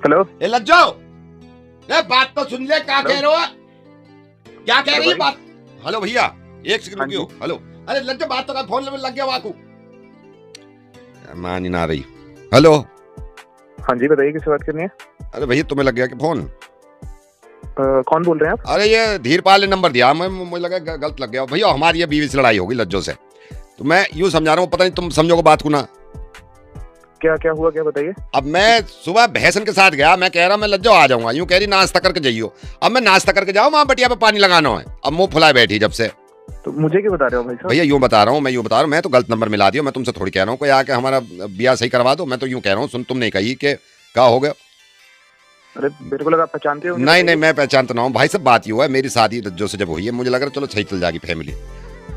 Hello. ए लज्जो, ए बात तो सुन ले, क्या कह रहे हो? क्या कह रही है बात? हेलो भैया, एक सेकंड रुकियो। हेलो, अरे लज्जो बात तो कर, फोन लग गया वाकू, मान ही ना रही। हेलो, हाँ जी बताइए, किससे बात करनी है? अरे भैया तुम्हें लग गया कि फोन? कौन बोल रहे हैं आप? अरे ये धीरपाल ने नंबर दिया, मुझे लगा गलत लग गया। भैया हमारी ये बीवी से लड़ाई होगी लज्जो से, तो मैं यूं समझा रहा हूँ, पता नहीं तुम समझोगे बात को ना। क्या क्या हुआ, क्या बताइए। अब मैं सुबह भैंसन के साथ गया, मैं कह रहा मैं लज्जो आ जाऊंगा, यूं कह रही नाश्ता करके जाइयो। अब मैं नाश्ता करके जाऊँ, वहां बटिया पे पानी लगाना है, अब मुंह फुलाए बैठी जब से। तो मुझे क्यों बता रहे हो भाई साहब? भैया यूं बता रहा हूँ, मैं तो गलत नंबर मिला दिया। मैं तुमसे थोड़ी कह रहा हूँ कोई आके हमारा ब्याह सही करवा दो, मैं तो यूं कह रहा हूँ, सुन तुम नहीं कही कि क्या हो गया। अरे मेरे को लगा आप पहचानते हो। नहीं, मैं पहचानता ना हूँ भाई साहब। बात ये हुआ है, मेरी शादी लज्जो से जब हुई है, मुझे लग रहा चलो सही चल जाएगी फैमिली।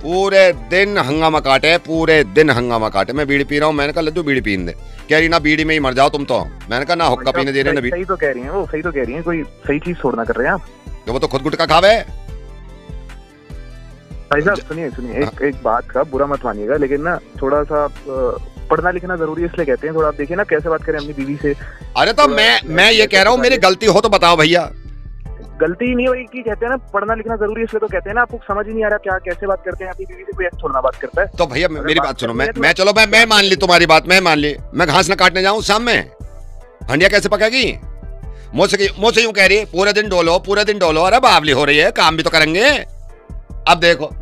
पूरे दिन हंगामा काटे, मैं बीड़ी पी रहा हूँ, मैंने कहा लज्जो बीड़ी पीने दे, कह रही ना बीड़ी में ही मर जाओ तुम तो। मैंने कहा ना हुक्का पीने दे रहे ना बीड़ी। सही तो कह रही हैं वो, सही तो कह रही हैं, कोई सही चीज छोड़ना कर रहे हैं आप। तो वो तो खुद गुटखा खावे। भाई साहब सुनिए, एक बात का बुरा मत मानिएगा, लेकिन ना थोड़ा सा पढ़ना लिखना जरूरी है, इसलिए कहते हैं। थोड़ा आप देखिए ना कैसे बात करें अपनी बीवी से। अरे तो मैं ये कह रहा हूँ, मेरी गलती हो तो बताओ भैया। गलती नहीं वही की कहते हैं ना, पढ़ना लिखना जरूरी है, इसलिए तो कहते हैं ना। आपको समझ ही नहीं आ रहा क्या कैसे बात करते हैं अपनी बीवी से, कोई ऐसे थोड़ा ना बात करता है। तो भैया मेरी बात सुनो, मैं चलो मैं मान ली तुम्हारी बात, मैं मान ली। मैं घास न काटने जाऊं शाम में, हंडिया कैसे पकेगी? मुझसे यूं कह रही है पूरे दिन डोलो। अरे बावली हो रही है, काम भी तो करेंगे। अब देखो,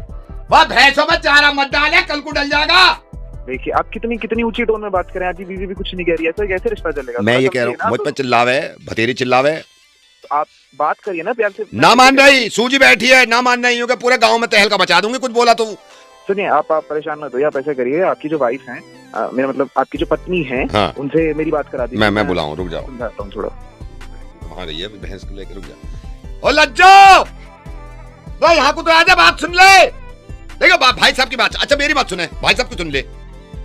वह भैंसों में चारा मत डाले, कल को डल जाएगा। देखिए आप कितनी ऊंची टोन में बात करें, आपकी बीवी भी कुछ नहीं कह रही है, तो कैसे रिश्ता चलेगा? मैं ये कह रहा हूँ, मुझ पर चिल्लावे, भतेरी चिल्लावे। आप बात करिए ना प्यार से। ना मान रही, सूजी बैठी है, ना मान रही हूँ कि पूरे गांव में तहलका मचा दूंगी कुछ बोला तो। सुनिए आप परेशान मत होइए, आप ऐसा करिए, आपकी जो वाइफ है, मेरा मतलब आपकी जो पत्नी है, हाँ। उनसे मेरी बात करा दीजिए। मैं बुलाऊं, रुक जाओ, समझाता हूँ थोड़ा। वहां रही है भैंस को लेकर, रुक जा। ओ लज्जो, तो यहाँ को तो आजा, बात सुन ले। देखो भाई साहब की बात, अच्छा मेरी बात सुने, भाई साहब की सुन ले,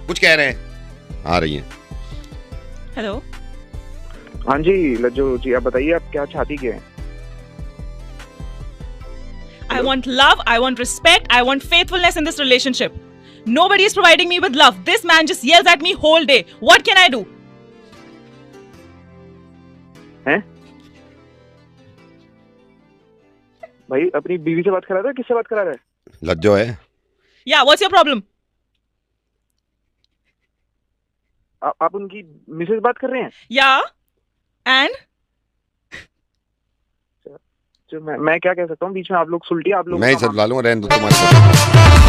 कुछ कह रहे हैं। आ रही है। हेलो, हाँ जी लज्जो जी, आप बताइए आप क्या चाहती क्या है? I want love, I want respect, I want faithfulness in this relationship. Nobody is providing me with love. This man just yells at me whole day. What can I do? हैं? भाई अपनी बीवी से बात करा रहा है, किससे बात करा रहा है? लज्जो है। Yeah, what's your problem? आप उनकी मिसेज बात कर रहे हैं? Yeah, and? मैं क्या कह सकता हूँ बीच में? आप लोग सुलटिए, आप लोग। मैं ही सब ला लूंगा, रहने दो तुम्हारे।